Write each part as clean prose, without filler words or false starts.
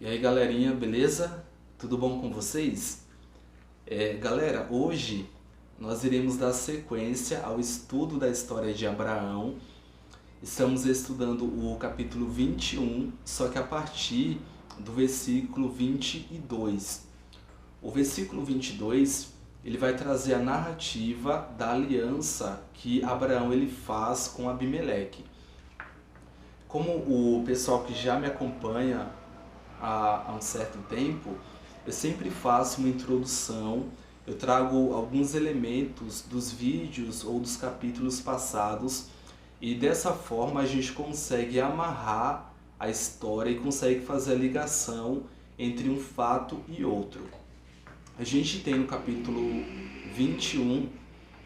E aí galerinha, beleza? Tudo bom com vocês? Galera, hoje nós iremos dar sequência ao estudo da história de Abraão. Estamos estudando o capítulo 21, só que a partir do versículo 22. O versículo 22, ele vai trazer a narrativa da aliança que Abraão ele faz com Abimeleque. Como o pessoal que já me acompanha há um certo tempo, eu sempre faço uma introdução, eu trago alguns elementos dos vídeos ou dos capítulos passados e dessa forma a gente consegue amarrar a história e consegue fazer a ligação entre um fato e outro. A gente tem no capítulo 21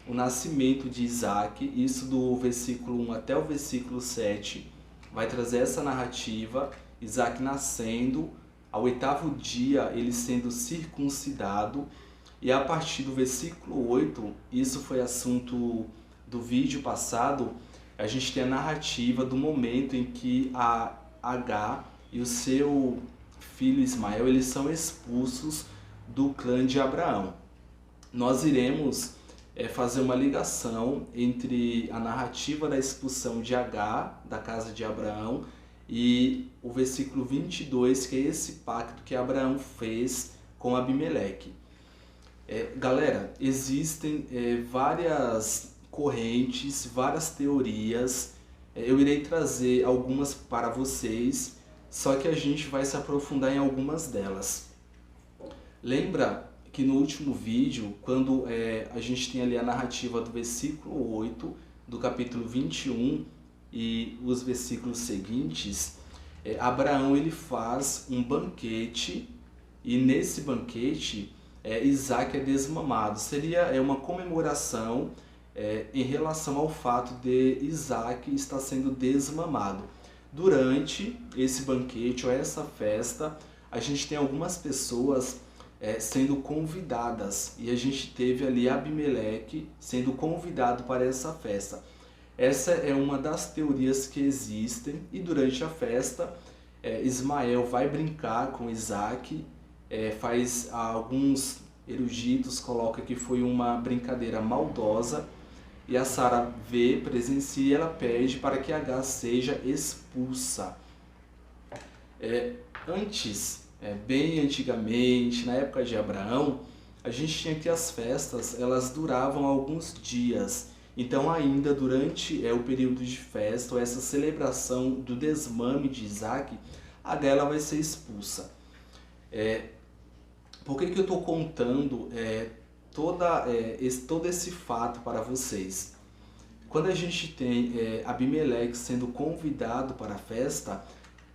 o nascimento de Isaac, isso do versículo 1 até o versículo 7, vai trazer essa narrativa. Isaac nascendo, ao 8º dia ele sendo circuncidado, e a partir do versículo 8, isso foi assunto do vídeo passado, a gente tem a narrativa do momento em que a Agar e o seu filho Ismael eles são expulsos do clã de Abraão. Nós iremos fazer uma ligação entre a narrativa da expulsão de Agar da casa de Abraão e o versículo 22, que é esse pacto que Abraão fez com Abimeleque. Galera, existem várias correntes, várias teorias. Eu irei trazer algumas para vocês, só que a gente vai se aprofundar em algumas delas. Lembra que no último vídeo, quando a gente tem ali a narrativa do versículo 8 do capítulo 21, e os versículos seguintes, Abraão ele faz um banquete e nesse banquete Isaac é desmamado. Seria uma comemoração em relação ao fato de Isaac estar sendo desmamado. Durante esse banquete ou essa festa, a gente tem algumas pessoas sendo convidadas e a gente teve ali Abimeleque sendo convidado para essa festa. Essa é uma das teorias que existem e durante a festa Ismael vai brincar com Isaac, alguns eruditos colocam que foi uma brincadeira maldosa e a Sara vê, presencia e ela pede para que Agar seja expulsa. Bem antigamente, na época de Abraão, a gente tinha que as festas elas duravam alguns dias. Então ainda durante o período de festa, ou essa celebração do desmame de Isaac, Agar ela vai ser expulsa. Por que eu estou contando todo esse fato para vocês? Quando a gente tem Abimeleque sendo convidado para a festa,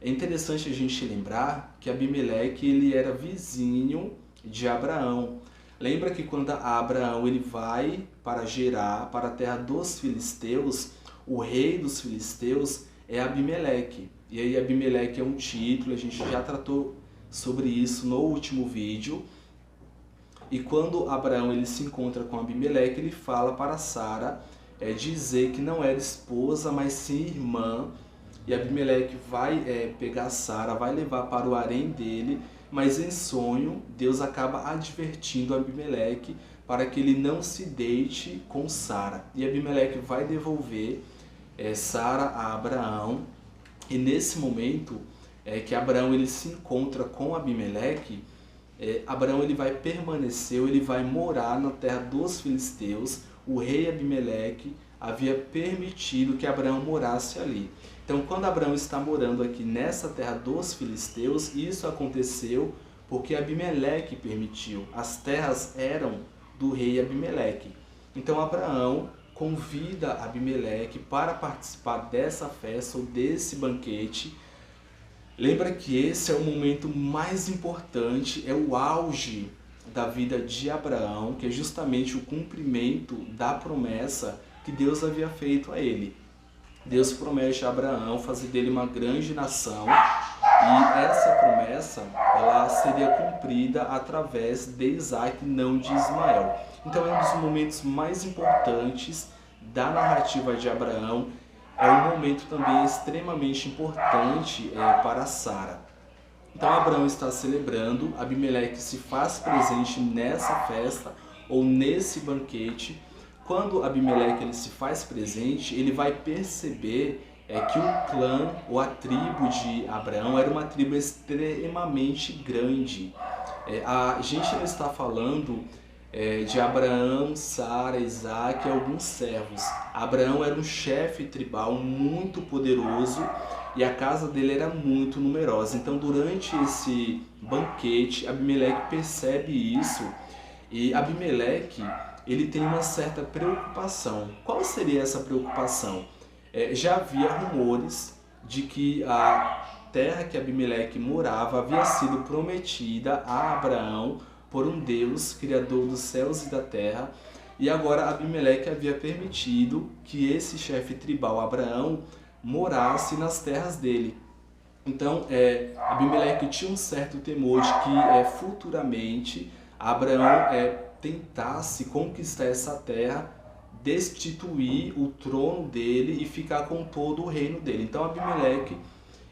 é interessante a gente lembrar que Abimeleque ele era vizinho de Abraão. Lembra que quando Abraão ele vai para Gerar, para a terra dos filisteus, o rei dos filisteus é Abimeleque. E aí Abimeleque é um título, a gente já tratou sobre isso no último vídeo. E quando Abraão ele se encontra com Abimeleque, ele fala para Sara dizer que não era esposa, mas sim irmã. E Abimeleque vai pegar Sara, vai levar para o harém dele, mas em sonho Deus acaba advertindo Abimeleque para que ele não se deite com Sara. E Abimeleque vai devolver Sara a Abraão. E nesse momento que Abraão ele se encontra com Abimeleque, Abraão ele vai permanecer, ele vai morar na terra dos filisteus. O rei Abimeleque havia permitido que Abraão morasse ali. Então, quando Abraão está morando aqui nessa terra dos filisteus, isso aconteceu porque Abimeleque permitiu. As terras eram do rei Abimeleque. Então, Abraão convida Abimeleque para participar dessa festa ou desse banquete. Lembra que esse é o momento mais importante, é o auge da vida de Abraão, que é justamente o cumprimento da promessa que Deus havia feito a ele. Deus promete a Abraão fazer dele uma grande nação e essa promessa ela seria cumprida através de Isaac, não de Ismael. Então é um dos momentos mais importantes da narrativa de Abraão, é um momento também extremamente importante para Sara. Então Abraão está celebrando, Abimeleque se faz presente nessa festa ou nesse banquete. Quando Abimeleque ele se faz presente, ele vai perceber que o clã ou a tribo de Abraão era uma tribo extremamente grande. A gente não está falando de Abraão, Sara, Isaac e alguns servos. Abraão era um chefe tribal muito poderoso e a casa dele era muito numerosa. Então, durante esse banquete, Abimeleque percebe isso e Abimeleque ele tem uma certa preocupação. Qual seria essa preocupação? Já havia rumores de que a terra que Abimeleque morava havia sido prometida a Abraão por um Deus, criador dos céus e da terra, e agora Abimeleque havia permitido que esse chefe tribal, Abraão, morasse nas terras dele. Então, Abimeleque tinha um certo temor de que futuramente Abraão tentasse conquistar essa terra, destituir o trono dele e ficar com todo o reino dele. Então Abimeleque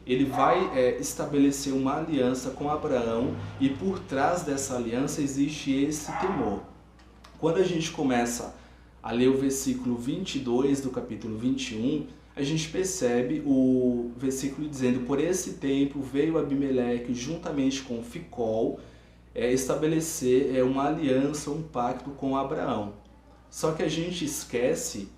ele vai estabelecer uma aliança com Abraão e por trás dessa aliança existe esse temor. Quando a gente começa a ler o versículo 22 do capítulo 21, a gente percebe o versículo dizendo: por esse tempo veio Abimeleque juntamente com Ficol estabelecer uma aliança, um pacto com Abraão. Só que a gente esquece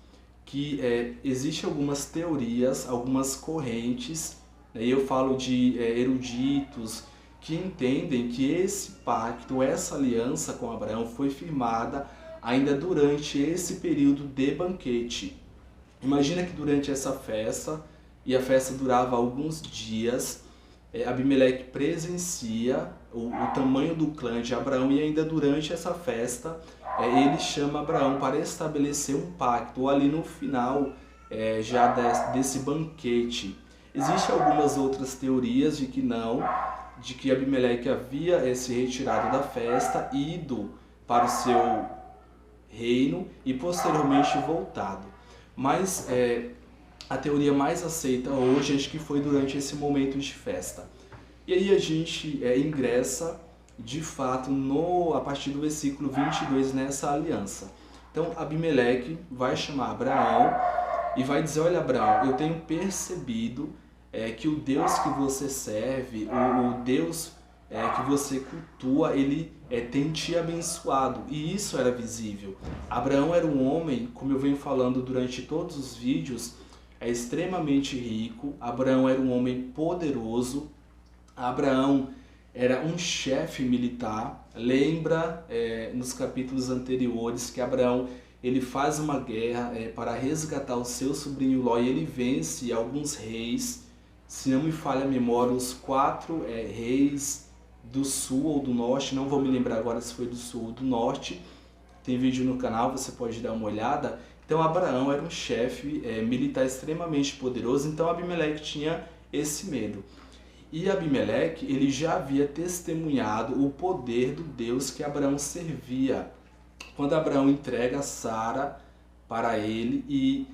que existem algumas teorias, algumas correntes, e eu falo de eruditos que entendem que esse pacto, essa aliança com Abraão foi firmada ainda durante esse período de banquete. Imagina que durante essa festa, e a festa durava alguns dias, Abimeleque presencia o tamanho do clã de Abraão e ainda durante essa festa ele chama Abraão para estabelecer um pacto, ou ali no final já desse banquete. Existem algumas outras teorias de que não, de que Abimeleque havia se retirado da festa, ido para o seu reino e posteriormente voltado. Mas a teoria mais aceita hoje acho que foi durante esse momento de festa. E aí a gente ingressa de fato a partir do versículo 22 nessa aliança. Então Abimeleque vai chamar Abraão e vai dizer: olha Abraão, eu tenho percebido que o Deus que você serve, o Deus que você cultua, ele tem te abençoado. E isso era visível. Abraão era um homem, como eu venho falando durante todos os vídeos, extremamente rico. Abraão era um homem poderoso. Abraão era um chefe militar. Lembra nos capítulos anteriores que Abraão ele faz uma guerra para resgatar o seu sobrinho Ló e ele vence alguns reis. Se não me falha a memória, os 4 reis do sul ou do norte, não vou me lembrar agora se foi do sul ou do norte. Tem vídeo no canal, você pode dar uma olhada. Então Abraão era um chefe militar extremamente poderoso, então Abimeleque tinha esse medo. E Abimeleque ele já havia testemunhado o poder do Deus que Abraão servia. Quando Abraão entrega Sara para ele e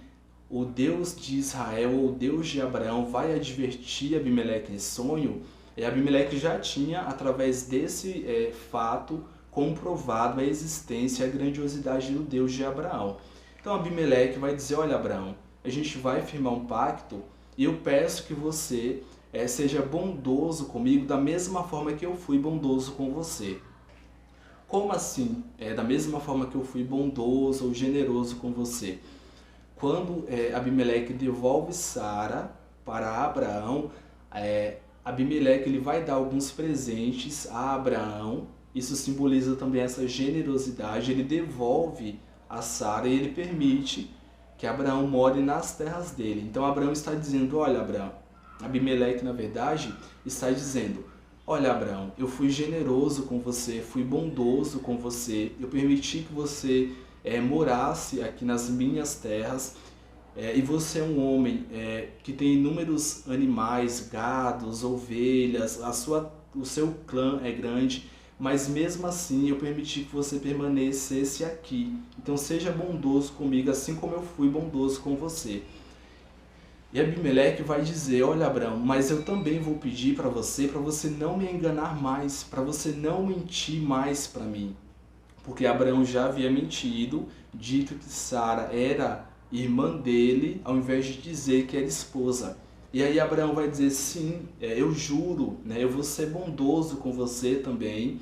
o Deus de Israel, ou o Deus de Abraão, vai advertir Abimeleque em sonho, Abimeleque já tinha, através desse fato, comprovado a existência e a grandiosidade do Deus de Abraão. Então Abimeleque vai dizer: olha Abraão, a gente vai firmar um pacto e eu peço que você seja bondoso comigo da mesma forma que eu fui bondoso com você. Como assim? Da mesma forma que eu fui bondoso ou generoso com você? Quando Abimeleque devolve Sara para Abraão, Abimeleque ele vai dar alguns presentes a Abraão. Isso simboliza também essa generosidade. Ele devolve a Sara e ele permite que Abraão more nas terras dele. Então Abraão está dizendo: olha Abraão, Abimeleque na verdade está dizendo: olha Abraão, eu fui generoso com você, fui bondoso com você, eu permiti que você morasse aqui nas minhas terras, e você é um homem que tem inúmeros animais, gados, ovelhas, o seu clã é grande, mas mesmo assim eu permiti que você permanecesse aqui. Então seja bondoso comigo assim como eu fui bondoso com você. E Abimeleque vai dizer: olha, Abraão, mas eu também vou pedir para você não me enganar mais, para você não mentir mais para mim. Porque Abraão já havia mentido, dito que Sara era irmã dele, ao invés de dizer que era esposa. E aí Abraão vai dizer: sim, eu juro, né, eu vou ser bondoso com você também,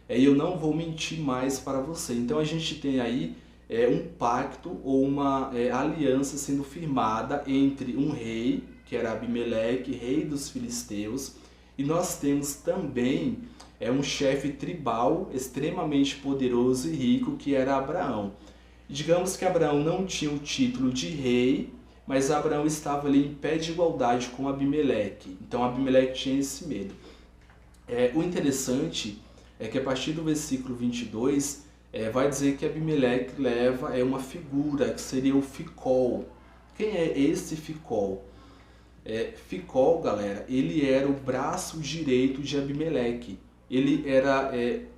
e eu não vou mentir mais para você. Então a gente tem aí um pacto ou uma aliança sendo firmada entre um rei, que era Abimeleque, rei dos filisteus, e nós temos também um chefe tribal extremamente poderoso e rico, que era Abraão. Digamos que Abraão não tinha o título de rei, mas Abraão estava ali em pé de igualdade com Abimeleque. Então Abimeleque tinha esse medo. O interessante é que a partir do versículo 22, vai dizer que Abimeleque leva uma figura, que seria o Ficol. Quem é esse Ficol? Ficol, galera, ele era o braço direito de Abimeleque. Ele era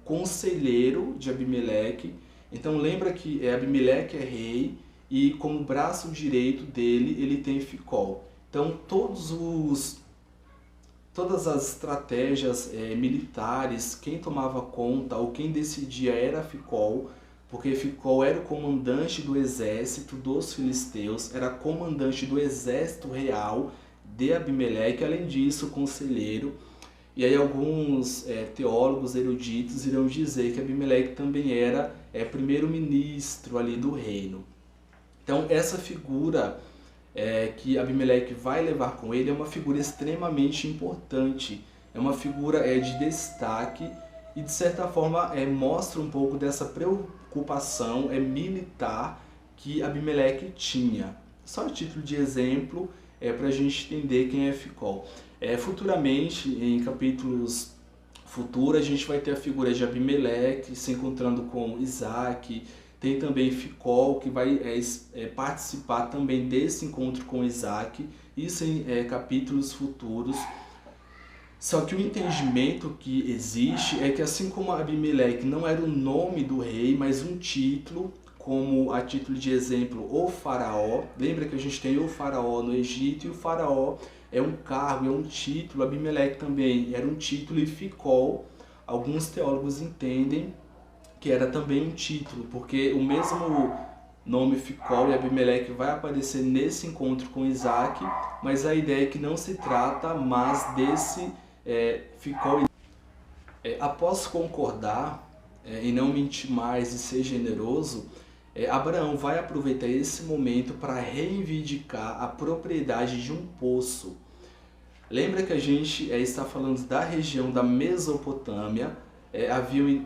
conselheiro de Abimeleque. Então lembra que Abimeleque é rei e como braço direito dele ele tem Ficol. Então todas as estratégias militares, quem tomava conta ou quem decidia era Ficol, porque Ficol era o comandante do exército dos filisteus, era comandante do exército real de Abimeleque, além disso, conselheiro. E aí alguns teólogos eruditos irão dizer que Abimeleque também era primeiro-ministro ali do reino. Então essa figura que Abimeleque vai levar com ele é uma figura extremamente importante, é uma figura de destaque e de certa forma mostra um pouco dessa preocupação militar que Abimeleque tinha. Só a título de exemplo, para a gente entender quem é Ficol. Futuramente, em capítulos futuros, a gente vai ter a figura de Abimeleque se encontrando com Isaac. Tem também Ficol, que vai participar também desse encontro com Isaac. Isso em capítulos futuros. Só que o entendimento que existe é que assim como Abimeleque não era o nome do rei, mas um título, como a título de exemplo o faraó. Lembra que a gente tem o faraó no Egito e o faraó é um cargo, é um título. Abimeleque também era um título e Ficol, alguns teólogos entendem que era também um título, porque o mesmo nome Ficol e Abimeleque vai aparecer nesse encontro com Isaac, mas a ideia é que não se trata mais desse Ficol. Após concordar em não mentir mais e ser generoso, Abraão vai aproveitar esse momento para reivindicar a propriedade de um poço. Lembra que a gente está falando da região da Mesopotâmia, havia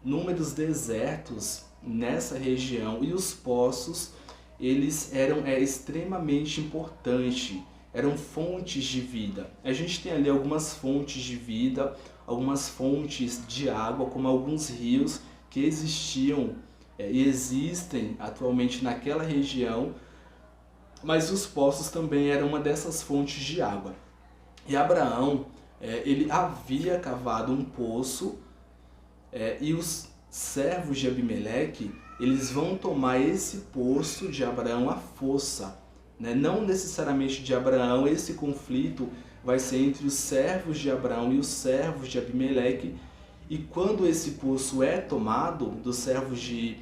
inúmeros desertos nessa região e os poços eles eram extremamente importantes, eram fontes de vida. A gente tem ali algumas fontes de vida, algumas fontes de água, como alguns rios que existiam e existem atualmente naquela região, mas os poços também eram uma dessas fontes de água. E Abraão, ele havia cavado um poço e os servos de Abimeleque, eles vão tomar esse poço de Abraão à força. Não necessariamente de Abraão, esse conflito vai ser entre os servos de Abraão e os servos de Abimeleque. E quando esse poço é tomado dos servos de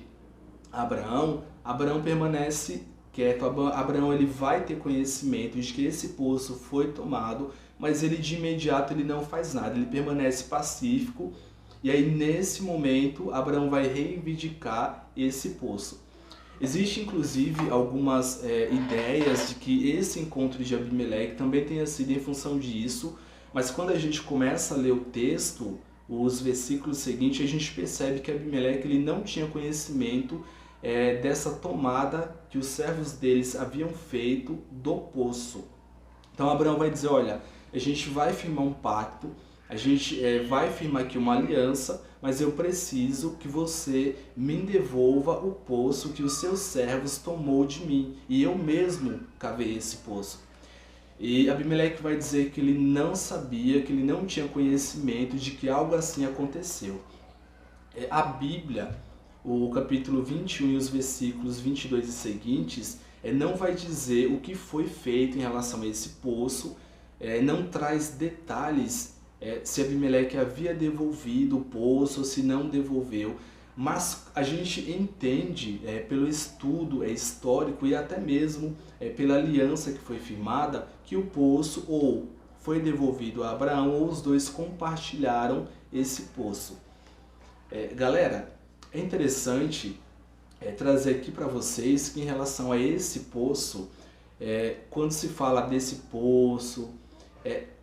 Abraão, Abraão permanece quieto. Abraão ele vai ter conhecimento de que esse poço foi tomado, mas ele de imediato ele não faz nada, ele permanece pacífico. E aí nesse momento Abraão vai reivindicar esse poço. Existe inclusive algumas ideias de que esse encontro de Abimeleque também tenha sido em função disso, mas quando a gente começa a ler o texto, os versículos seguintes, a gente percebe que Abimeleque ele não tinha conhecimento dessa tomada que os servos deles haviam feito do poço. Então Abraão vai dizer, olha, a gente vai firmar um pacto, a gente vai firmar aqui uma aliança, mas eu preciso que você me devolva o poço que os seus servos tomou de mim, e eu mesmo cavei esse poço. E Abimeleque vai dizer que ele não sabia, que ele não tinha conhecimento de que algo assim aconteceu. A Bíblia, o capítulo 21 e os versículos 22 e seguintes, não vai dizer o que foi feito em relação a esse poço, não traz detalhes se Abimeleque havia devolvido o poço ou se não devolveu, mas a gente entende pelo estudo histórico e até mesmo pela aliança que foi firmada que o poço ou foi devolvido a Abraão ou os dois compartilharam esse poço. Galera, é interessante trazer aqui para vocês que em relação a esse poço, quando se fala desse poço,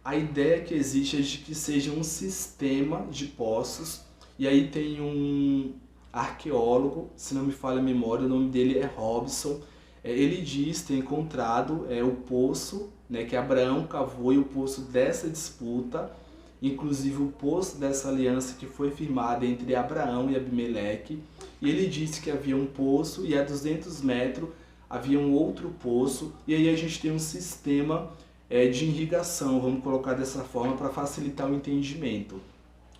a ideia que existe é de que seja um sistema de poços, e aí tem um arqueólogo, se não me falha a memória, o nome dele é Robson. Ele diz ter encontrado o poço que Abraão cavou e o poço dessa disputa, inclusive o poço dessa aliança que foi firmada entre Abraão e Abimeleque. E ele disse que havia um poço e a 200 metros havia um outro poço, e aí a gente tem um sistema de irrigação, vamos colocar dessa forma para facilitar o entendimento.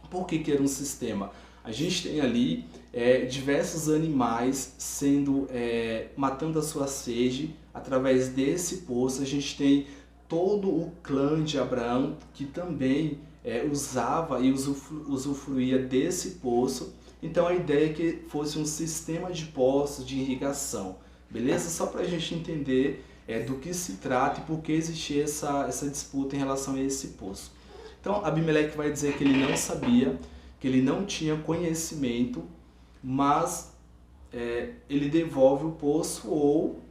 Por que era um sistema? A gente tem ali diversos animais sendo matando a sua sede através desse poço. A gente tem todo o clã de Abraão que também usava e usufruía desse poço. Então a ideia é que fosse um sistema de poços de irrigação, beleza? Só para a gente entender do que se trata e por que existia essa disputa em relação a esse poço. Então Abimeleque vai dizer que ele não sabia, que ele não tinha conhecimento, mas ele devolve o poço ou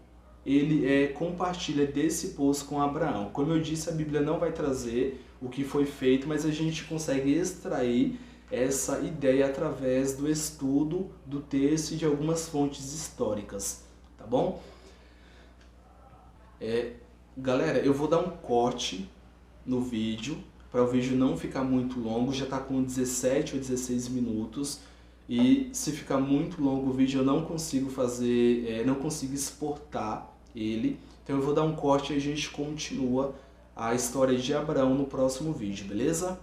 ele compartilha desse poço com Abraão. Como eu disse, a Bíblia não vai trazer o que foi feito, mas a gente consegue extrair essa ideia através do estudo do texto e de algumas fontes históricas, tá bom? Galera, eu vou dar um corte no vídeo, para o vídeo não ficar muito longo, já está com 17 ou 16 minutos, e se ficar muito longo o vídeo eu não consigo fazer, não consigo exportar ele, então eu vou dar um corte e a gente continua a história de Abraão no próximo vídeo, beleza?